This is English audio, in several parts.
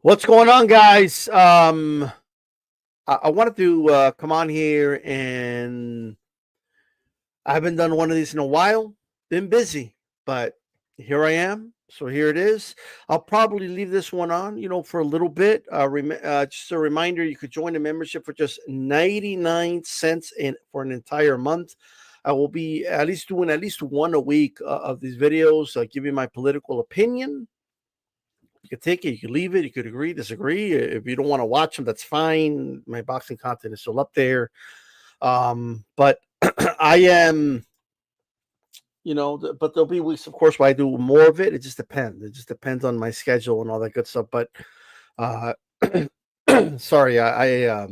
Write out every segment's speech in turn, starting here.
What's going on, guys? I wanted to come on here, and I haven't done one of these in a while. Been busy, but here I am. So here it is. I'll probably leave this one on, for a little bit. Just a reminder, you could join the membership for just 99 cents for an entire month. I will be at least doing at least one a week of these videos, giving my political opinion. You could take it, you could leave it, you could agree, disagree. If you don't want to watch them, that's fine. My boxing content is still up there. But I am, but there'll be weeks, of course, where I do more of it. It just depends. It just depends on my schedule and all that good stuff. But uh, sorry, I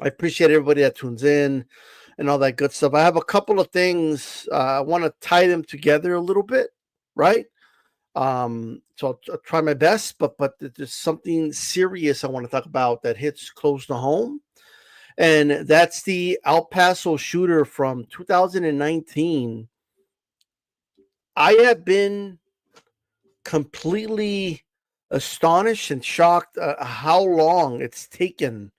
appreciate everybody that tunes in and all that good stuff. I have a couple of things. I want to tie them together a little bit, right? So I'll try my best, but there's something serious I want to talk about that hits close to home, and that's the El Paso shooter from 2019. I have been completely astonished and shocked how long it's taken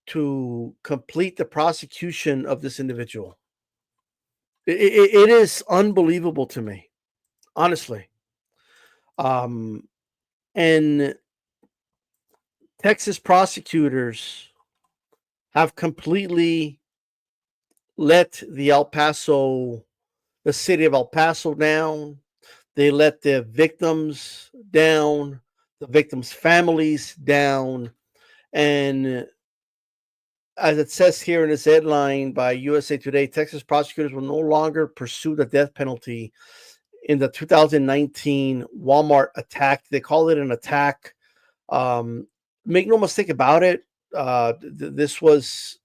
to complete the prosecution of this individual. It is unbelievable to me, honestly. And Texas prosecutors have completely let the city of El Paso down. They let the victims down, the victims' families down. And as it says here in this headline by USA Today, Texas prosecutors will no longer pursue the death penalty in the 2019 Walmart attack. They call it an attack. Make no mistake about it. It was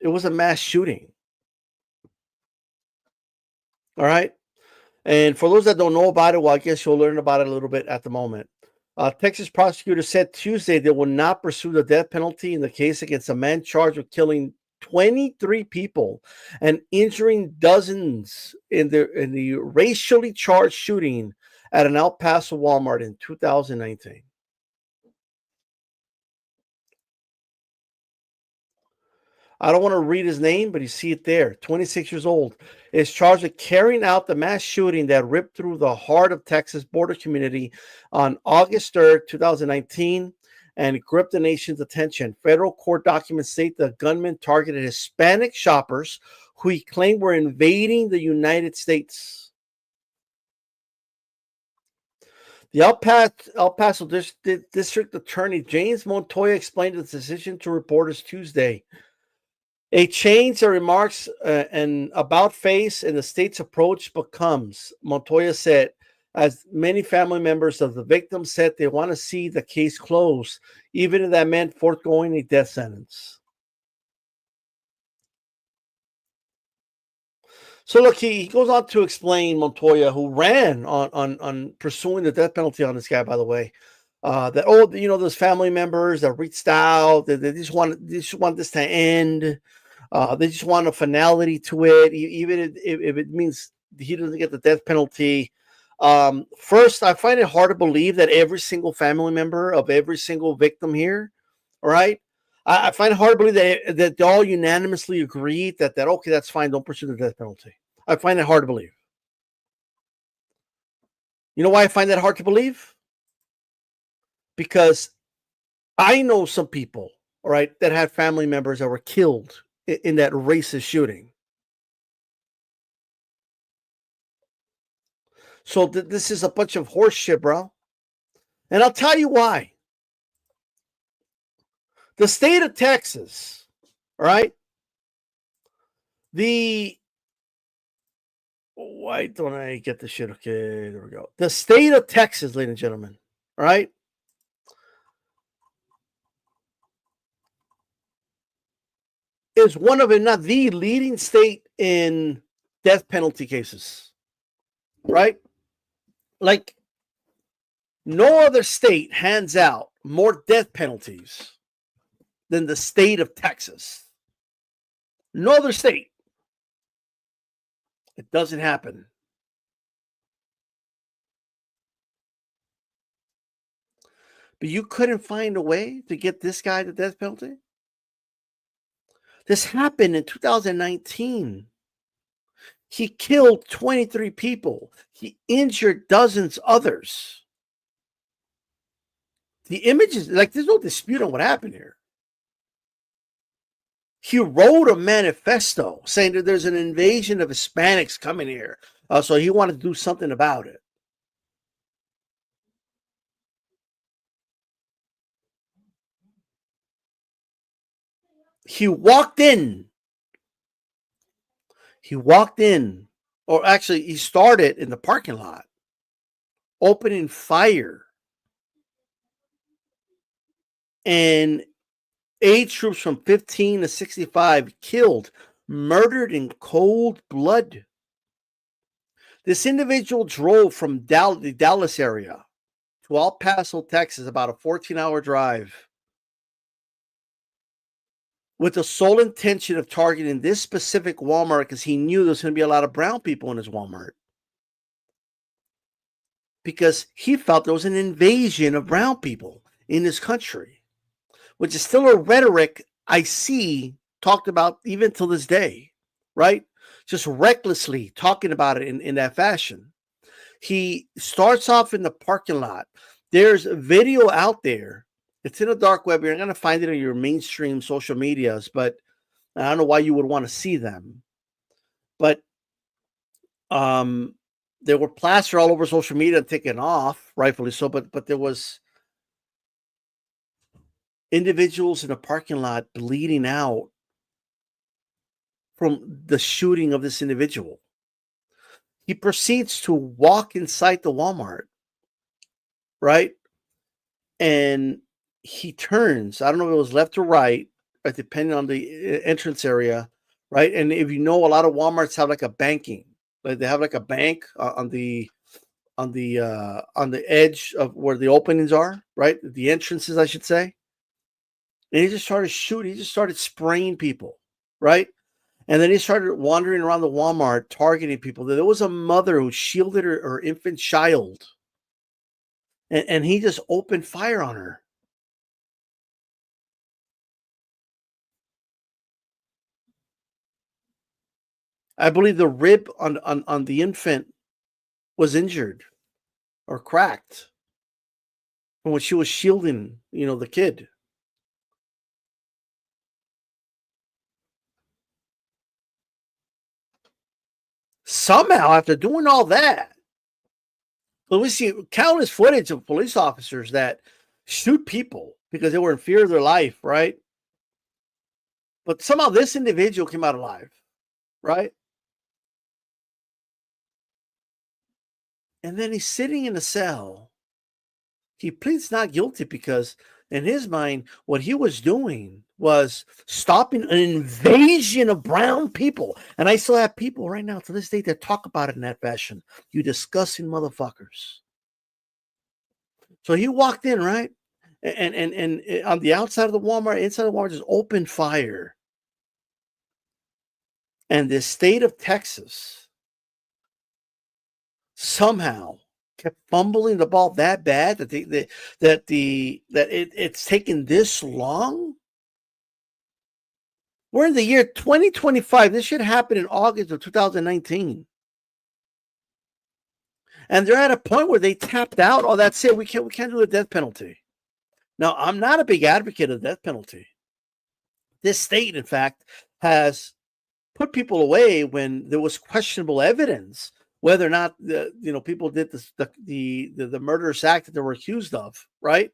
a mass shooting. All right. And for those that don't know about it, well, I guess you'll learn about it a little bit at the moment. Texas prosecutors said Tuesday they will not pursue the death penalty in the case against a man charged with killing 23 people and injuring dozens in the racially charged shooting at an El Paso Walmart in 2019. I don't want to read his name, but you see it there. 26 years old is charged with carrying out the mass shooting that ripped through the heart of Texas border community on August 3rd, 2019, and gripped the nation's attention. Federal court documents state the gunman targeted Hispanic shoppers who he claimed were invading the United States. The El Paso District Attorney James Montoya explained the decision to reporters Tuesday. A change of remarks and about face in the state's approach becomes, Montoya said, as many family members of the victim said they want to see the case closed, even if that meant foregoing a death sentence. So look, he goes on to explain, Montoya, who ran on pursuing the death penalty on this guy, by the way, that those family members that reached out, they just want this to end. They just want a finality to it, even if it means he doesn't get the death penalty. First, I find it hard to believe that every single family member of every single victim here, all right, I find it hard to believe that they all unanimously agreed that okay, that's fine, don't pursue the death penalty. I find it hard to believe. You know why I find that hard to believe? Because I know some people, all right, that had family members that were killed in that racist shooting. So this is a bunch of horse shit, bro. And I'll tell you why. The state of Texas, all right? Why don't I get this shit? Okay, there we go. The state of Texas, ladies and gentlemen, all right? Is one of, if not the leading state in death penalty cases, right? Like, no other state hands out more death penalties than the state of Texas. No other state. It doesn't happen. but you couldn't find a way to get this guy the death penalty? This happened in 2019. He killed 23 people. He injured dozens others. The images, like, there's no dispute on what happened here. He wrote a manifesto saying that there's an invasion of Hispanics coming here. So he wanted to do something about it. He walked in. Or actually, he started in the parking lot, opening fire. And age troops from 15 to 65 killed, murdered in cold blood. This individual drove from the Dallas area to El Paso, Texas, about a 14-hour drive, with the sole intention of targeting this specific Walmart because he knew there was going to be a lot of brown people in his Walmart. Because he felt there was an invasion of brown people in this country, which is still a rhetoric I see talked about even till this day, right? Just recklessly talking about it in that fashion. He starts off in the parking lot. There's a video out there. It's in the dark web. You're going to find it on your mainstream social medias, but I don't know why you would want to see them. But they were plastered all over social media and taken off, rightfully so. But there was individuals in a parking lot bleeding out from the shooting of this individual. He proceeds to walk inside the Walmart, right? And he turns, I don't know if it was left or right, depending on the entrance area, right? And if you know, a lot of Walmarts have like a banking, like they have like a bank on the edge of where the openings are, right? The entrances, I should say. And he just started shooting. He just started spraying people, right? And then he started wandering around the Walmart, targeting people. There was a mother who shielded her infant child, and he just opened fire on her. I believe the rib on the infant was injured or cracked from when she was shielding, the kid. Somehow, after doing all that, but we see countless footage of police officers that shoot people because they were in fear of their life, right? But somehow this individual came out alive, right? And then he's sitting in a cell. He pleads not guilty because, in his mind, what he was doing was stopping an invasion of brown people. And I still have people right now to this day that talk about it in that fashion. You disgusting motherfuckers. So he walked in, right? And on the outside of the Walmart, inside of the Walmart, just opened fire. And the state of Texas somehow kept fumbling the ball that bad that it's taken this long. We're in the year 2025. This should happen in August of 2019. And they're at a point where they tapped out. Oh, that's it. We can't do the death penalty. Now, I'm not a big advocate of the death penalty. This state, in fact, has put people away when there was questionable evidence whether or not people did the murderous act that they were accused of, right?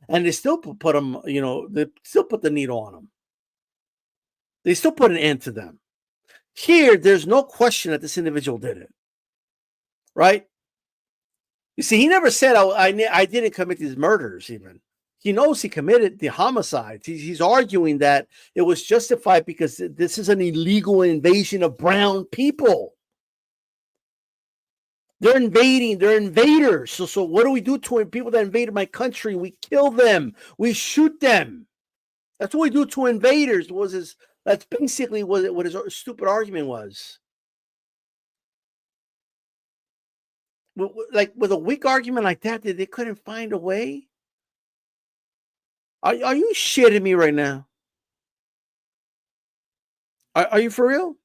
And they still put them, they still put the needle on them. They still put an end to them. Here, there's no question that this individual did it, right? You see, he never said, I didn't commit these murders even. He knows he committed the homicides. He's arguing that it was justified because this is an illegal invasion of brown people. They're invading. They're invaders. So what do we do to people that invaded my country? We kill them. We shoot them. That's what we do to invaders. That's basically what his stupid argument was. Like with a weak argument like that, they couldn't find a way Are you shitting me right now? Are you for real?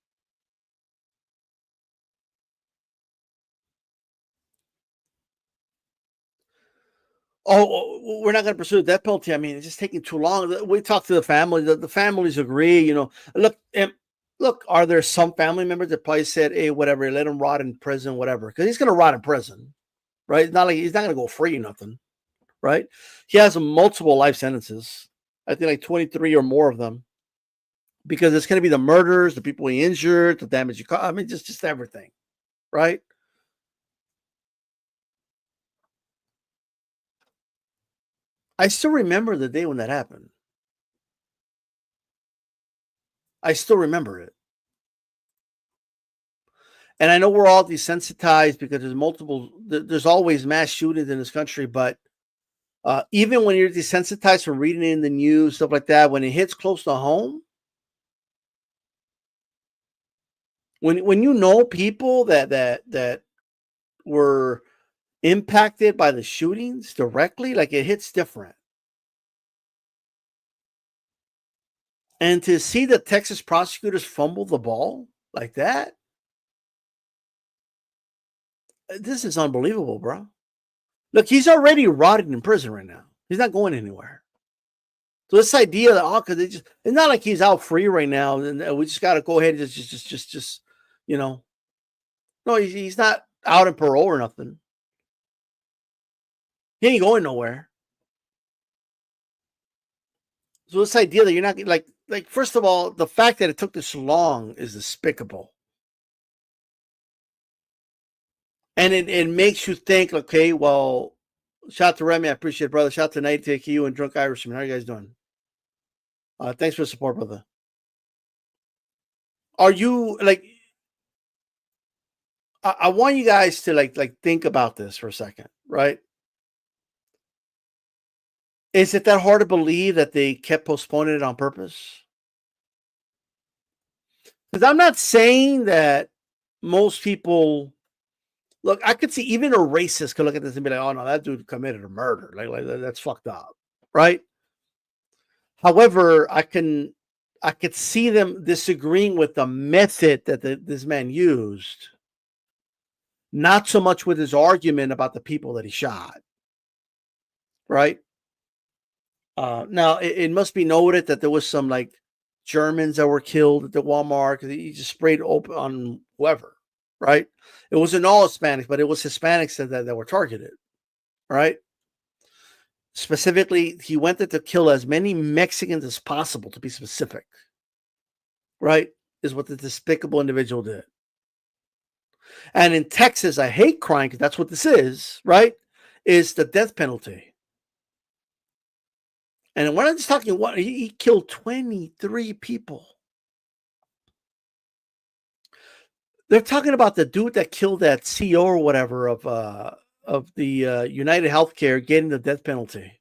We're not going to pursue the death penalty. I mean, it's just taking too long. We talk to the family. The families agree. Look, look. Are there some family members that probably said, "Hey, whatever, let him rot in prison, whatever," because he's going to rot in prison, right? It's not like he's not going to go free, or nothing, right? He has multiple life sentences. I think like 23 or more of them, because it's going to be the murders, the people he injured, the damage you caused. I mean, just everything, right? I still remember the day when that happened. I still remember it. And I know we're all desensitized because there's always mass shootings in this country, but even when you're desensitized from reading it in the news, stuff like that, when it hits close to home, when you know people that were impacted by the shootings directly, like it hits different. And to see the Texas prosecutors fumble the ball like that, this is unbelievable, bro. Look, he's already rotting in prison right now. He's not going anywhere. So this idea that because it's not like he's out free right now, and we just got to go ahead and just you know, no, he's not out in parole or nothing. He ain't going nowhere. So this idea that you're not like first of all, the fact that it took this long is despicable, and it makes you think, okay, well, shout out to Remy, I appreciate it, brother. Shout out to Night Take You and Drunk Irishman. How are you guys doing? Thanks for the support, brother. Are you like? I want you guys to like think about this for a second, right? Is it that hard to believe that they kept postponing it on purpose? Because I'm not saying that most people look. I could see even a racist could look at this and be like, "Oh no, that dude committed a murder. Like that's fucked up," right? However, I could see them disagreeing with the method that this man used, not so much with his argument about the people that he shot, right? Now it must be noted that there was some like Germans that were killed at the Walmart because he just sprayed open on whoever, right? It wasn't all Hispanics, but it was Hispanics that were targeted, right? Specifically, he went there to kill as many Mexicans as possible, to be specific, right? Is what the despicable individual did. And in Texas, a hate crime, because that's what this is, right? Is the death penalty. And when I'm just talking, what he killed 23 people. They're talking about the dude that killed that CEO or whatever of the United Healthcare getting the death penalty.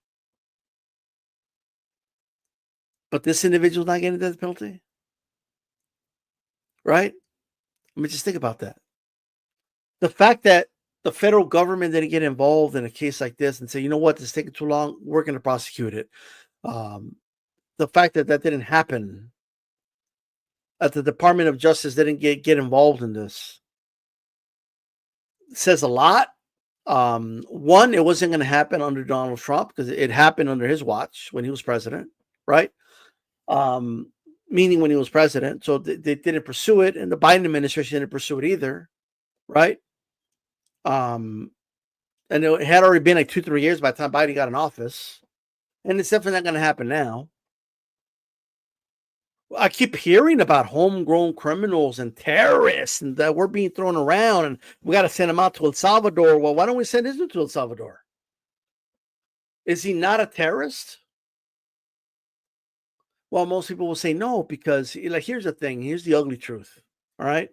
But this individual's not getting the death penalty, right? I mean, just think about that. The fact that the federal government didn't get involved in a case like this and say, you know what, this is taking too long, we're going to prosecute it. The fact that that didn't happen, that the Department of Justice didn't get involved in this, says a lot. One, it wasn't going to happen under Donald Trump because it happened under his watch when he was president, right? Meaning when he was president. So they didn't pursue it, and the Biden administration didn't pursue it either, right? And it had already been like 2-3 years by the time Biden got in office, and it's definitely not going to happen now. I keep hearing about homegrown criminals and terrorists, and that we're being thrown around, and we got to send them out to El Salvador. Well, why don't we send Israel to El Salvador? Is he not a terrorist? Well, most people will say no because, like, here's the thing. Here's the ugly truth. All right,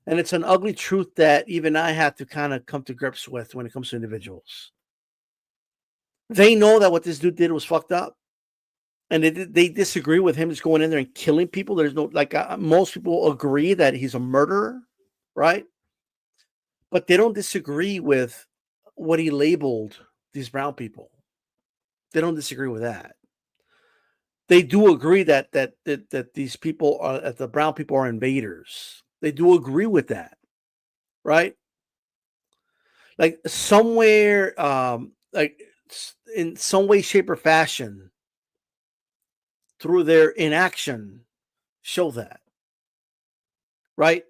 and it's an ugly truth that even I have to kind of come to grips with when it comes to individuals. They know that what this dude did was fucked up, and they disagree with him just going in there and killing people. There's no like most people agree that he's a murderer, right? But they don't disagree with what he labeled these brown people. They don't disagree with that. They do agree that these people are that the brown people are invaders. They do agree with that, right? Like somewhere, in some way, shape, or fashion, through their inaction, show that, right?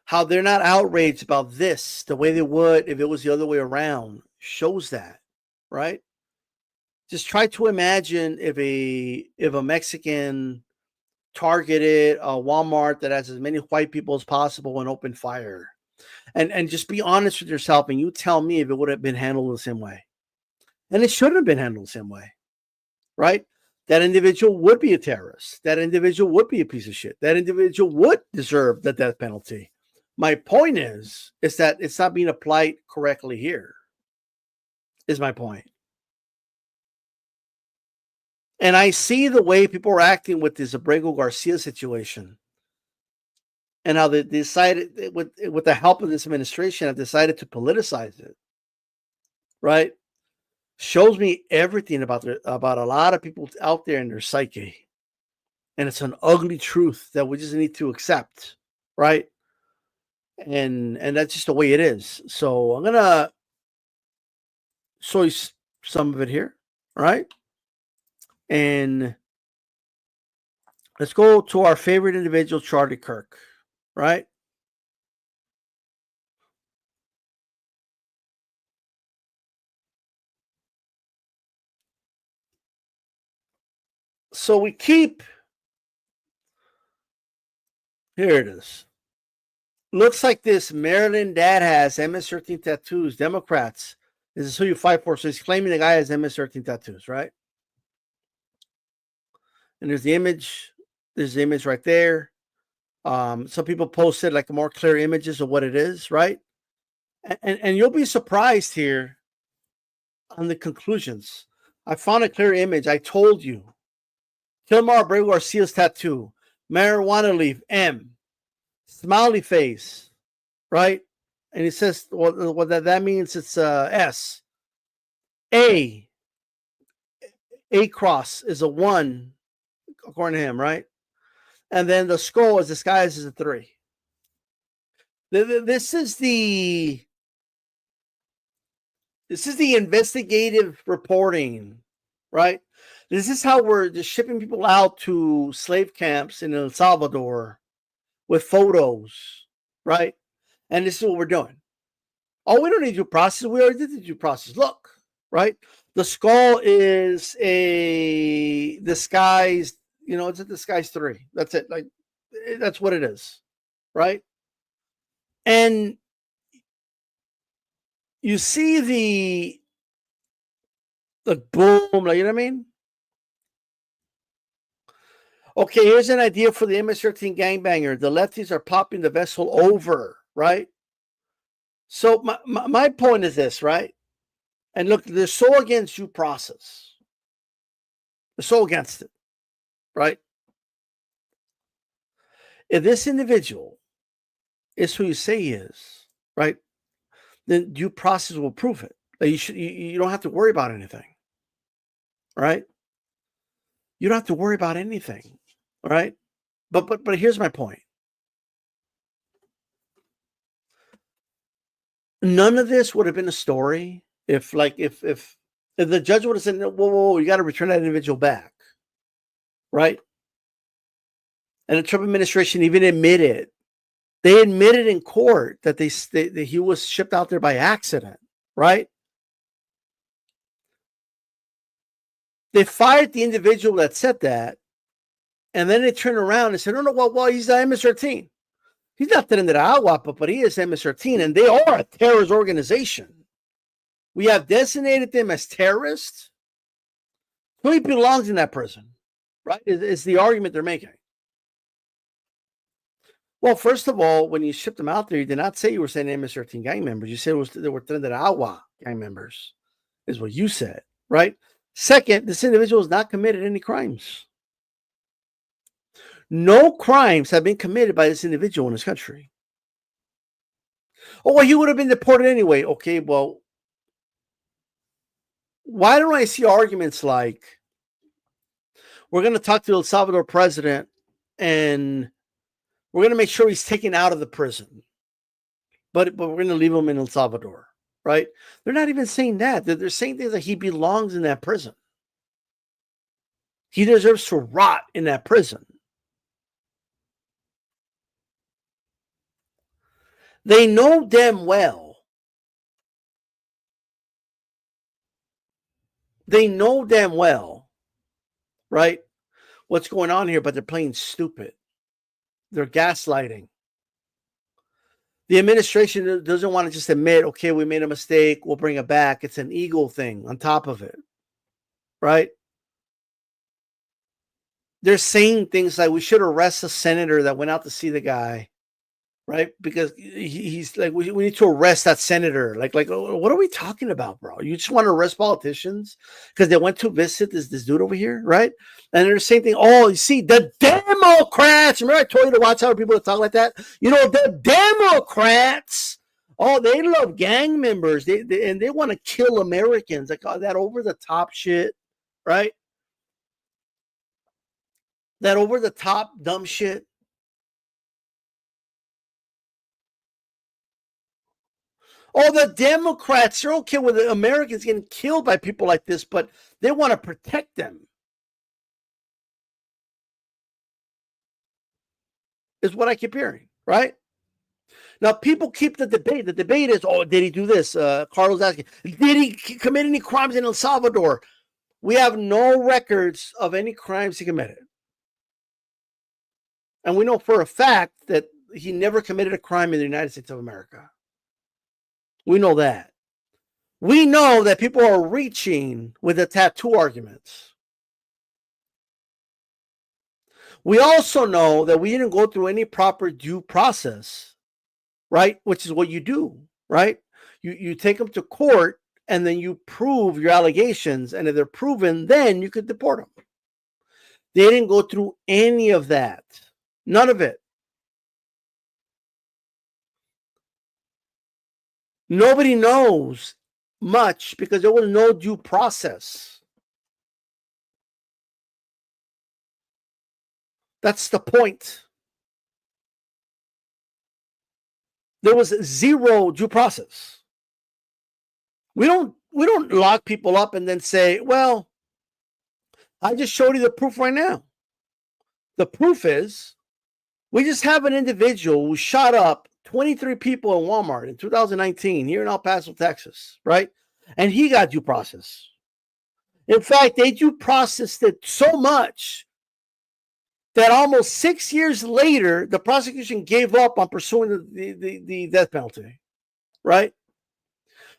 How they're not outraged about this the way they would if it was the other way around shows that, right? Just try to imagine if a Mexican targeted a Walmart that has as many white people as possible and opened fire. And just be honest with yourself and you tell me if it would have been handled the same way. And it shouldn't have been handled the same way, right? That individual would be a terrorist. That individual would be a piece of shit. That individual would deserve the death penalty. My point is that it's not being applied correctly here, is my point. And I see the way people are acting with this Abrego Garcia situation and how they decided, with the help of this administration, have decided to politicize it, right? Shows me everything about a lot of people out there in their psyche. And it's an ugly truth that we just need to accept, right? And that's just the way it is. So I'm gonna show you some of it here, all right? And let's go to our favorite individual, Charlie Kirk, right? So we keep, here it is. Looks like this Maryland dad has MS-13 tattoos. Democrats, this is who you fight for. So he's claiming the guy has MS-13 tattoos, right? And there's the image. There's the image right there. Some people posted like more clear images of what it is, right? And you'll be surprised here on the conclusions. I found a clear image. I told you. Kilmar Abrego Garcia's tattoo. Marijuana leaf, M. Smiley face, right? And he says what that means, it's S. A cross is a 1, according to him, right? And then the skull is disguised as a 3. This is the investigative reporting, right? This is how we're just shipping people out to slave camps in El Salvador with photos, right? And this is what we're doing. Oh, we don't need due process. We already did the due process. Look, right? The skull is a disguised, it's a disguised 3. That's it. Like, that's what it is, right? And you see the boom, like, you know what I mean? Okay, here's an idea for the MS-13 gangbanger. The lefties are popping the vessel over, right? So my point is this, right? And look, they're so against due process. They're so against it, right? If this individual is who you say he is, right, then due process will prove it. Like you don't have to worry about anything, right? You don't have to worry about anything, right? But here's my point. None of this would have been a story if the judge would have said, whoa, you got to return that individual back, right? And the Trump administration even admitted, they admitted in court that that he was shipped out there by accident, right? They fired the individual that said that, and then they turned around and said, no, well, he's the MS-13. He's not Tren de Agua, but he is MS-13, and they are a terrorist organization. We have designated them as terrorists. So he belongs in that prison, right? It's the argument they're making. Well, first of all, when you shipped them out there, you did not say you were saying MS-13 gang members. You said they were Tren de Agua gang members, is what you said, right? Second, this individual has not committed any crimes. No crimes have been committed by this individual in this country. Oh, well, he would have been deported anyway. Okay, well, Why don't I see arguments like, we're going to talk to the El Salvador president and we're going to make sure he's taken out of the prison, but we're going to leave him in El Salvador, right? They're not even saying that. They're saying things like he belongs in that prison. He deserves to rot in that prison. They know damn well. They know damn well, right, what's going on here, but they're playing stupid. They're gaslighting. The administration doesn't want to just admit, okay, we made a mistake, we'll bring it back. It's an ego thing on top of it, right? They're saying things like, we should arrest a senator that went out to see the guy, right? Because he's like, we need to arrest that senator. Like, what are we talking about, bro? You just want to arrest politicians because they went to visit this dude over here, right? And they're the same thing. Oh, you see, the Democrats. Remember I told you to watch out for people that talk like that? You know, the Democrats. Oh, they love gang members. And they want to kill Americans. Like that over the top shit, right? That over the top dumb shit. Oh, the Democrats are okay with the Americans getting killed by people like this, but they want to protect them. Is what I keep hearing, right? Now, people keep the debate. The debate is, oh, did he do this? Carlos asking, did he commit any crimes in El Salvador? We have no records of any crimes he committed. And we know for a fact that he never committed a crime in the United States of America. We know that. We know that people are reaching with the tattoo arguments. We also know that we didn't go through any proper due process, right? Which is what you do, right? You take them to court and then you prove your allegations. And if they're proven, then you could deport them. They didn't go through any of that. None of it. Nobody knows much because there was no due process. That's the point. There was zero due process. We don't lock people up and then say, well, I just showed you the proof right now. The proof is we just have an individual who shot up 23 people in Walmart in 2019 here in El Paso, Texas, right? And he got due process. In fact, they due processed it so much that almost 6 years later, the prosecution gave up on pursuing the death penalty, right?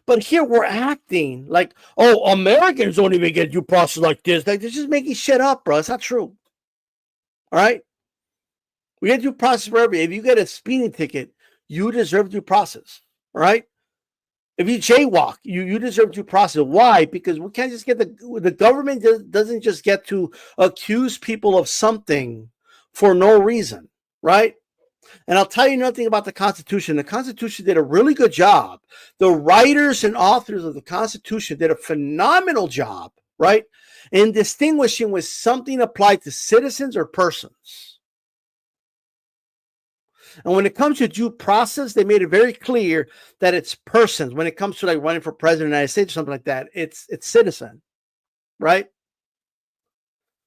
But here we're acting like, oh, Americans don't even get due process like this. Like, they're just making shit up, bro. It's not true. All right? We get due process for everybody. If you get a speeding ticket, you deserve due process. All right? If you jaywalk, you deserve due process. Why? Because we can't just get the government doesn't just get to accuse people of something for no reason, right? And I'll tell you nothing about the Constitution. The Constitution did a really good job. The writers and authors of the Constitution did a phenomenal job, right, in distinguishing when something applied to citizens or persons. And when it comes to due process, they made it very clear that it's persons. When it comes to like running for president of the United States or something like that, it's citizen, right?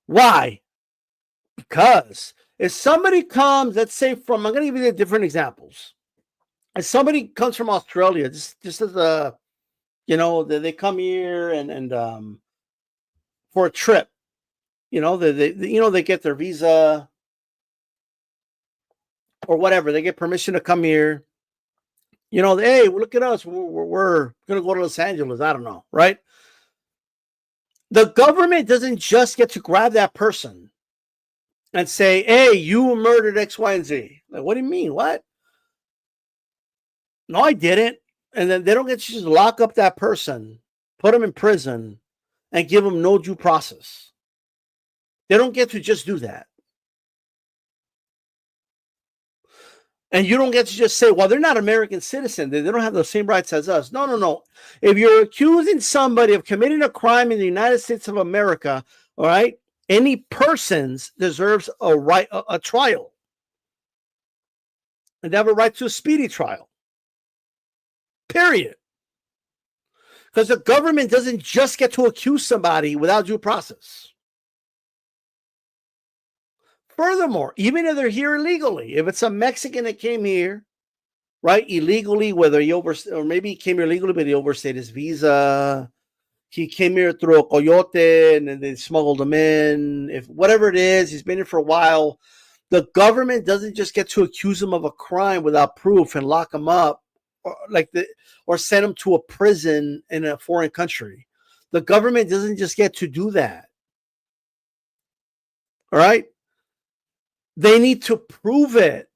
Why? Because if somebody comes, let's say I'm going to give you different examples. If somebody comes from Australia, just as a, they come here and for a trip, they get their visa or whatever, they get permission to come here. Hey, look at us. We're going to go to Los Angeles. I don't know, right? The government doesn't just get to grab that person and say, hey, you murdered X, Y, and Z. Like, what do you mean? What? No, I didn't. And then they don't get to just lock up that person, put them in prison, and give them no due process. They don't get to just do that. And you don't get to just say, well, they're not American citizens. They don't have the same rights as us. No, no, no. If you're accusing somebody of committing a crime in the United States of America, all right, any persons deserves a right, a trial. And they have a right to a speedy trial. Period. Because the government doesn't just get to accuse somebody without due process. Furthermore, even if they're here illegally, if it's a Mexican that came here, right, illegally, whether he or maybe he came here illegally, but he overstayed his visa, he came here through a coyote and then they smuggled him in, if whatever it is, he's been here for a while. The government doesn't just get to accuse him of a crime without proof and lock him up, or send him to a prison in a foreign country. The government doesn't just get to do that. All right? They need to prove it.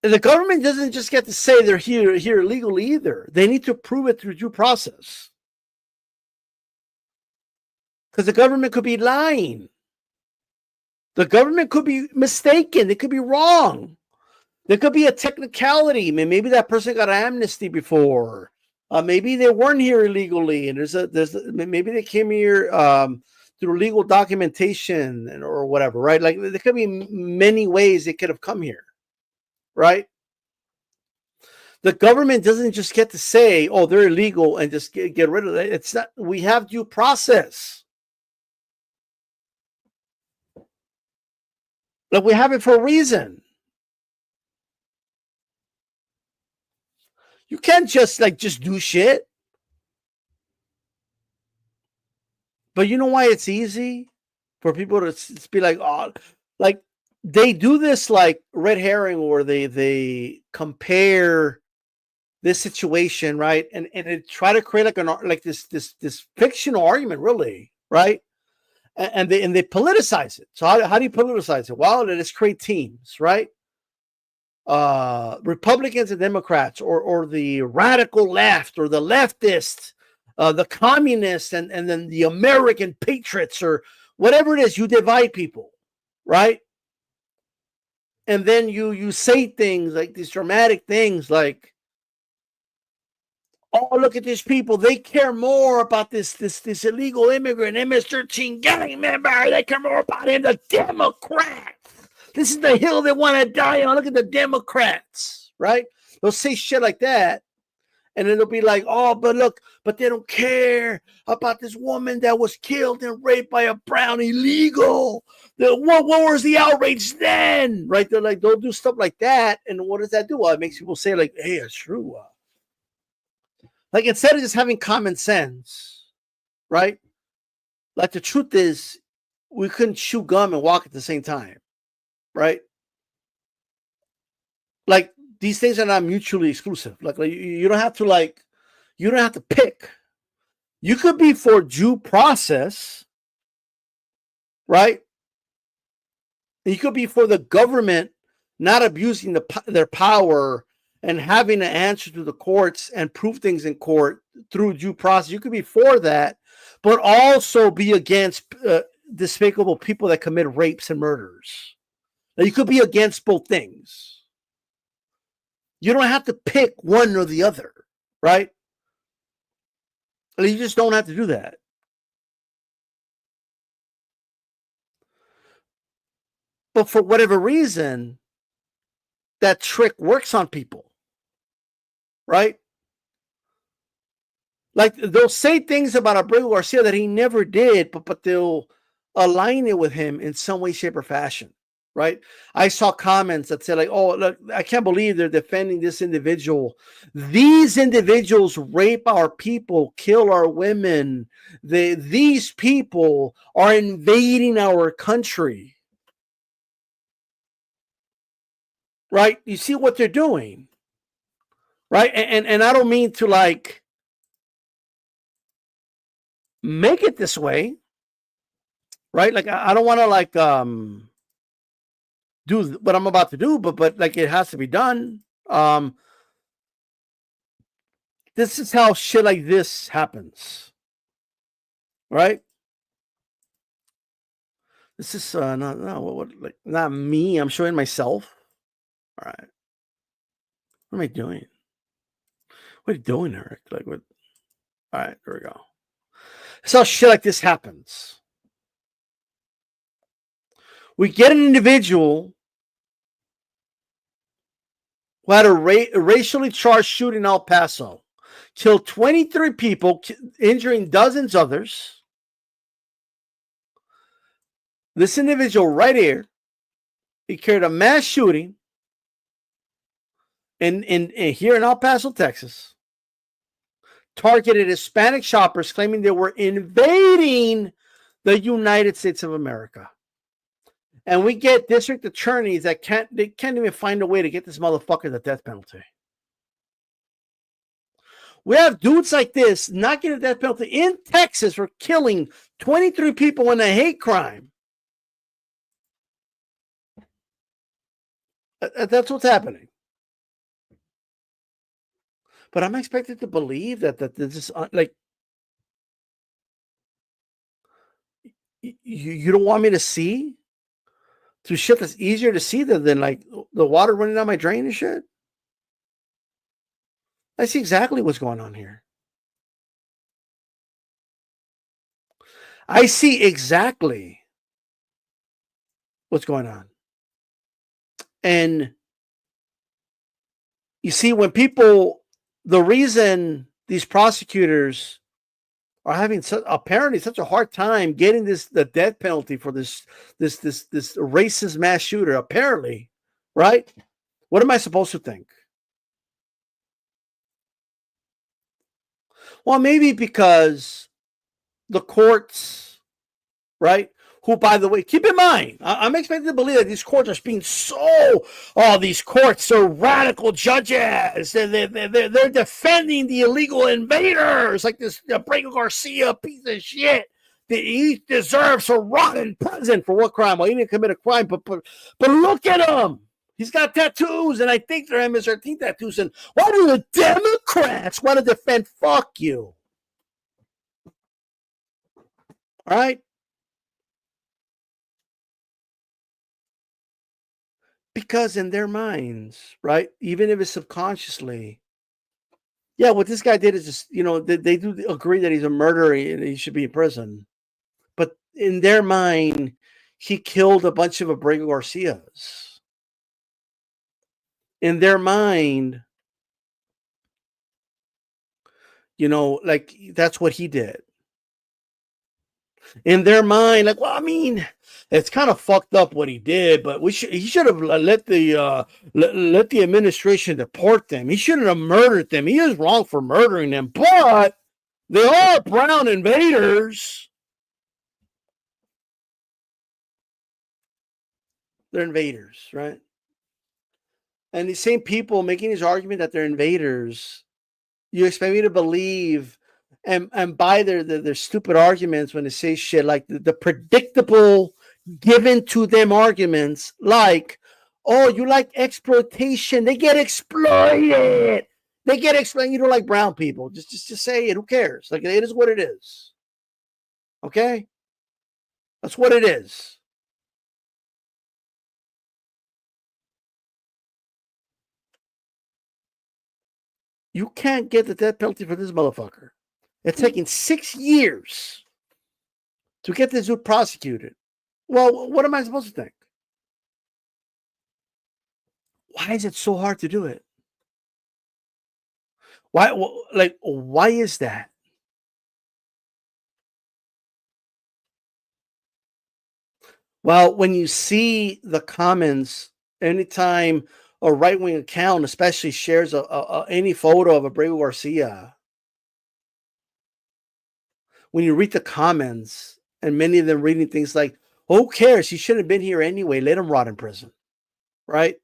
And the government doesn't just get to say they're here illegally either. They need to prove it through due process. Because the government could be lying. The government could be mistaken. They could be wrong. There could be a technicality. I mean, maybe that person got amnesty before. Maybe they weren't here illegally, and maybe they came here through legal documentation or whatever, right? Like there could be many ways they could have come here, right? The government doesn't just get to say, "Oh, they're illegal," and just get rid of it. It's not. We have due process. Like we have it for a reason. You can't just do shit. But you know why it's easy for people to be like, oh, like they do this like red herring where they compare this situation, right? And they try to create like this fictional argument, really, right? And they politicize it. So how do you politicize it? Well, they just create teams, right? Republicans and Democrats, or the radical left, or the leftists, the communists, and then the American patriots, or whatever it is. You divide people, right? And then you say things like these dramatic things like, oh, look at these people. They care more about this illegal immigrant, MS-13 gang member. They care more about him, the Democrats. This is the hill they want to die on. Look at the Democrats, right? They'll say shit like that. And then they'll be like, oh, but they don't care about this woman that was killed and raped by a brown illegal. What was the outrage then? Right? They're like, they'll do stuff like that. And what does that do? Well, it makes people say, like, hey, it's true. Like, instead of just having common sense, right? Like, the truth is, we couldn't chew gum and walk at the same time. Right? Like these things are not mutually exclusive. Like you don't have to pick. You could be for due process, right? You could be for the government not abusing their power and having to answer to the courts and prove things in court through due process. You could be for that, but also be against despicable people that commit rapes and murders. You could be against both things. You don't have to pick one or the other, right? You just don't have to do that. But for whatever reason, that trick works on people, right? Like they'll say things about Abrego Garcia that he never did, but they'll align it with him in some way, shape, or fashion. Right? I saw comments that said, like, oh, look, I can't believe they're defending this individual. These individuals rape our people, kill our women. These people are invading our country. Right? You see what they're doing. Right? And I don't mean to like make it this way. Right? Like I don't want to like do what I'm about to do, but like it has to be done. This is how shit like this happens, right? This is not me. I'm showing myself. All right. What am I doing? What are you doing, Eric? Like what? All right, there we go. So shit like this happens. We get an individual who had a racially charged shooting in El Paso, killed 23 people, injuring dozens others. This individual right here, he carried a mass shooting in here in El Paso, Texas, targeted Hispanic shoppers claiming they were invading the United States of America. And we get district attorneys that can't even find a way to get this motherfucker the death penalty. We have dudes like this not getting the death penalty in Texas for killing 23 people in a hate crime. That's what's happening. But I'm expected to believe that this is like you don't want me to see through shit that's easier to see than like the water running down my drain and shit. I see exactly what's going on here. I see exactly what's going on. And you see, when people, the reason these prosecutors are having apparently such a hard time getting the death penalty for this racist mass shooter, apparently, right? What am I supposed to think? Well, maybe because the courts, right? Who, by the way, keep in mind, I'm expected to believe that these courts are being these courts are radical judges. They're defending the illegal invaders, like this Abrego Garcia piece of shit. He deserves to rot in prison for what crime? Well, he didn't commit a crime, but look at him. He's got tattoos, and I think they're MS-13 tattoos. And why do the Democrats want to defend? Fuck you. All right? Because in their minds, right, even if it's subconsciously, yeah, what this guy did is just, they do agree that he's a murderer and he should be in prison. But in their mind, he killed a bunch of Abrego Garcias. In their mind, like that's what he did. In their mind, like, well, I mean, it's kind of fucked up what he did, but he should have let the administration deport them. He shouldn't have murdered them. He is wrong for murdering them, but they are brown invaders. They're invaders, right? And these same people making this argument that they're invaders, you expect me to believe and buy their stupid arguments when they say shit like the predictable given to them arguments like, oh, you like exploitation, they get exploited. They get exploited. You don't like brown people. Just say it. Who cares? Like, it is what it is. Okay? That's what it is. You can't get the death penalty for this motherfucker. It's taking 6 years to get this dude prosecuted. Well, what am I supposed to think? Why is it so hard to do it? Why is that? Well, when you see the comments, anytime a right-wing account especially shares any photo of Abrego Garcia, when you read the comments, and many of them reading things like, who cares? He shouldn't have been here anyway. Let him rot in prison. Right?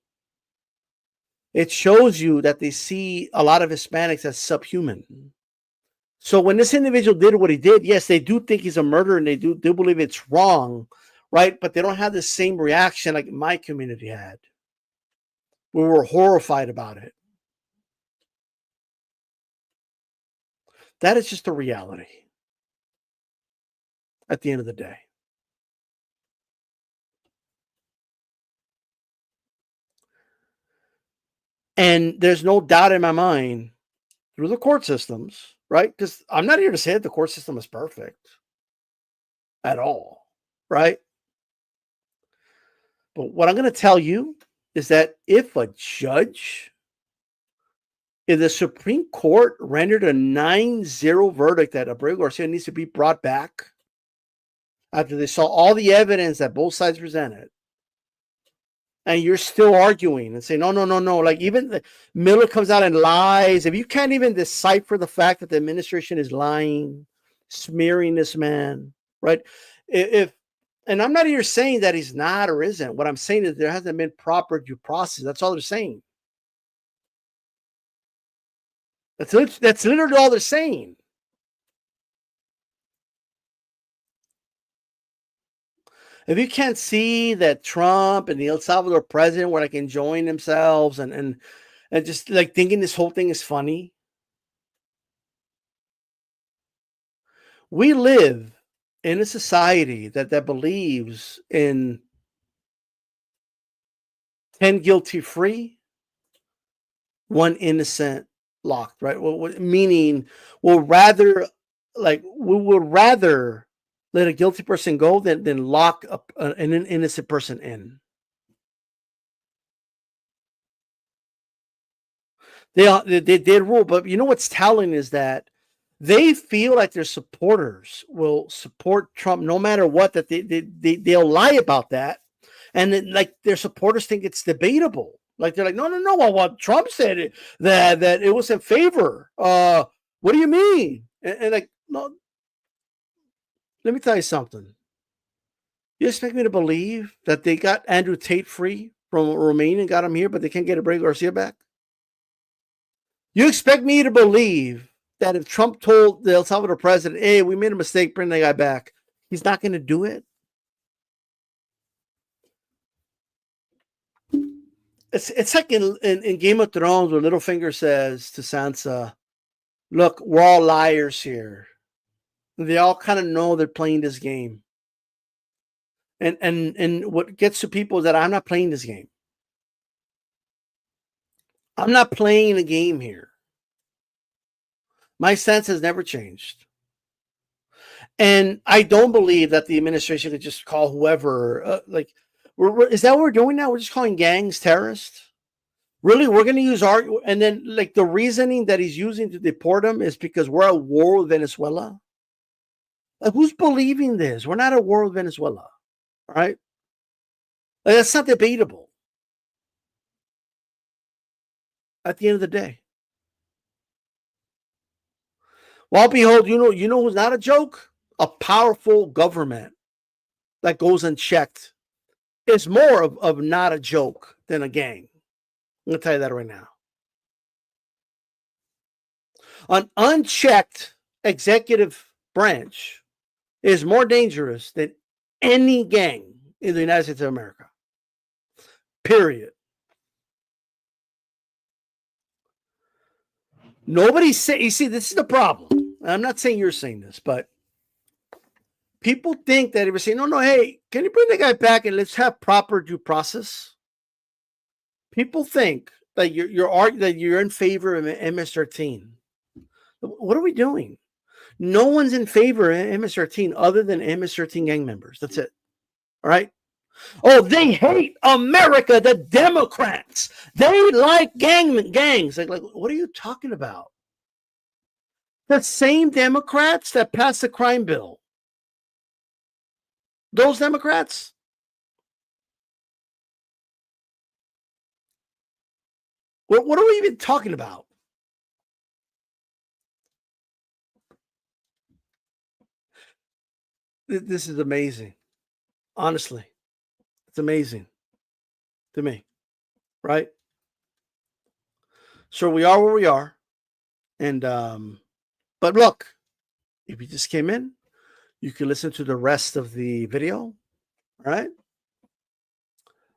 It shows you that they see a lot of Hispanics as subhuman. So when this individual did what he did, yes, they do think he's a murderer and they do believe it's wrong, right? But they don't have the same reaction like my community had. We were horrified about it. That is just a reality at the end of the day. And there's no doubt in my mind through the court systems, right? Because I'm not here to say that the court system is perfect at all, right? But what I'm going to tell you is that if the Supreme Court rendered a 9-0 verdict that Abrego Garcia needs to be brought back after they saw all the evidence that both sides presented, and you're still arguing and saying, no, like even Miller comes out and lies, if you can't even decipher the fact that the administration is lying, smearing this man, right? And I'm not here saying that he's not or isn't. What I'm saying is there hasn't been proper due process. That's all they're saying. That's literally all they're saying. If you can't see that Trump and the El Salvador president were like enjoying themselves and just like thinking this whole thing is funny. We live in a society that believes in 10 guilty free, 1 innocent locked, right? Meaning we would rather let a guilty person go than lock up an innocent person in. They did rule, but you know what's telling is that they feel like their supporters will support Trump no matter what. That they'll lie about that, and then, like, their supporters think it's debatable. Like they're like, no. Well, Trump said it, that it was in favor. What do you mean? And like, no. Let me tell you something. You expect me to believe that they got Andrew Tate free from Romania and got him here, but they can't get Abrego Garcia back? You expect me to believe that if Trump told the El Salvador president, hey, we made a mistake, bring the guy back, he's not going to do it? It's like in Game of Thrones where Littlefinger says to Sansa, look, we're all liars here. They all kind of know they're playing this game. And what gets to people is that I'm not playing this game. I'm not playing a game here. My stance has never changed. And I don't believe that the administration could just call whoever, is that what we're doing now? We're just calling gangs terrorists? Really? We're going to use and then like the reasoning that he's using to deport them is because we're at war with Venezuela? Like, who's believing this? We're not at war with Venezuela, right? Like, that's not debatable at the end of the day. Well, behold, you know who's not a joke? A powerful government that goes unchecked is more of not a joke than a gang. I'm going to tell you that right now. An unchecked executive branch is more dangerous than any gang in the United States of America. Period. Nobody say, you see, this is the problem. I'm not saying you're saying this, but people think that if you're saying, no, hey, can you bring the guy back and let's have proper due process? People think that you're in favor of MS-13. What are we doing? No one's in favor of MS-13 other than MS-13 gang members. That's it. All right? Oh, they hate America, the Democrats. They like gangs. Like, what are you talking about? The same Democrats that passed the crime bill. Those Democrats. What are we even talking about? This is amazing. Honestly, it's amazing to me, right? So we are where we are. And, but look, if you just came in, you can listen to the rest of the video. All right.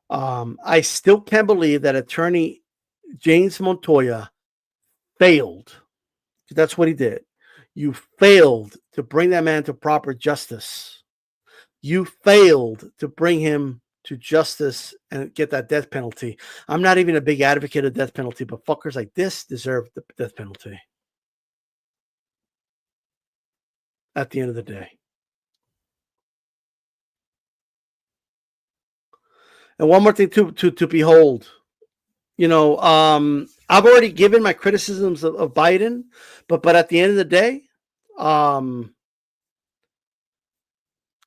I still can't believe that attorney James Montoya failed. That's what he did. You failed to bring that man to proper justice. You failed to bring him to justice and get that death penalty. I'm not even a big advocate of death penalty, but fuckers like this deserve the death penalty at the end of the day. And one more thing to behold. I've already given my criticisms of Biden, but at the end of the day,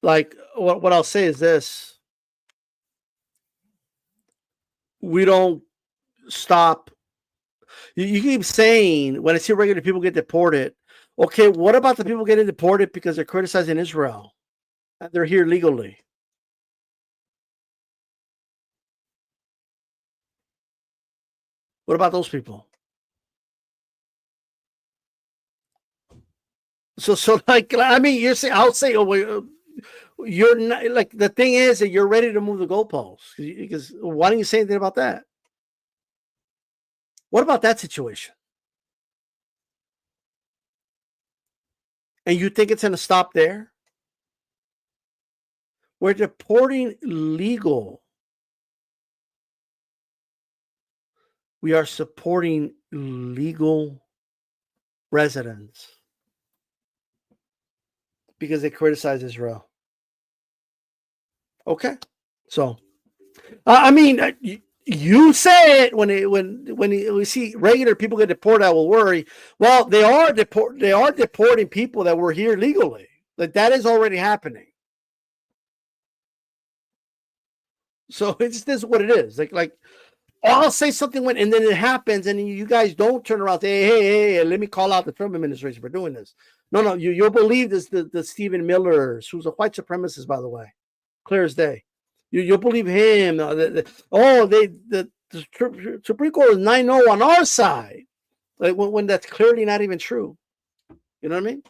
like what I'll say is this: we don't stop. You keep saying when I see regular people get deported, okay, what about the people getting deported because they're criticizing Israel and they're here legally? What about those people? So like, I mean, you're saying, I'll say, oh, wait, you're not, like, the thing is that you're ready to move the goalposts, because why don't you say anything about that? What about that situation? And you think it's going to stop there? We're deporting legal. We are supporting legal residents because they criticize Israel. Okay, so I mean, you say it when we see regular people get deported, I will worry. Well, they are deporting people that were here legally. Like, that is already happening. So it's this what it is. Like I'll say something and then it happens, and you guys don't turn around and say, hey, let me call out the Trump administration for doing this. No, you'll believe this, the Stephen Miller, who's a white supremacist, by the way, clear as day. You'll believe him. The Supreme Court is 9-0 on our side, like when that's clearly not even true. You know what I mean?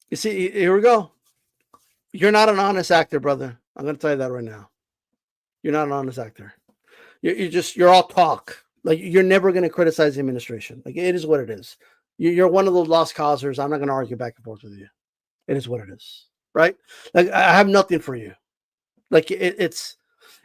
You see, here we go. You're not an honest actor, brother. I'm going to tell you that right now. You're not an honest actor. You're all talk. Like, you're never going to criticize the administration. Like, it is what it is. You're one of those lost causers. I'm not going to argue back and forth with you. It is what it is, right? Like, I have nothing for you. Like, it's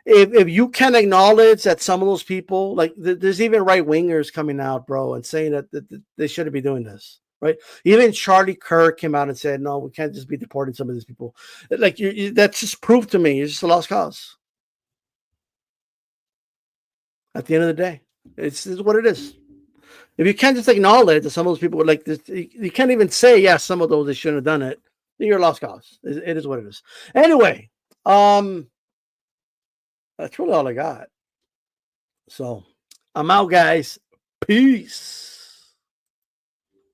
if you can acknowledge that some of those people, like, there's even right wingers coming out, bro, and saying that they shouldn't be doing this, right? Even Charlie Kirk came out and said, no, we can't just be deporting some of these people. Like, that's just proof to me. It's just a lost cause. At the end of the day, it's what it is. If you can't just acknowledge that some of those people were like this, you can't even say, yeah, some of those they shouldn't have done it. You're a lost cause. It is what it is. Anyway, that's really all I got. So I'm out, guys. Peace.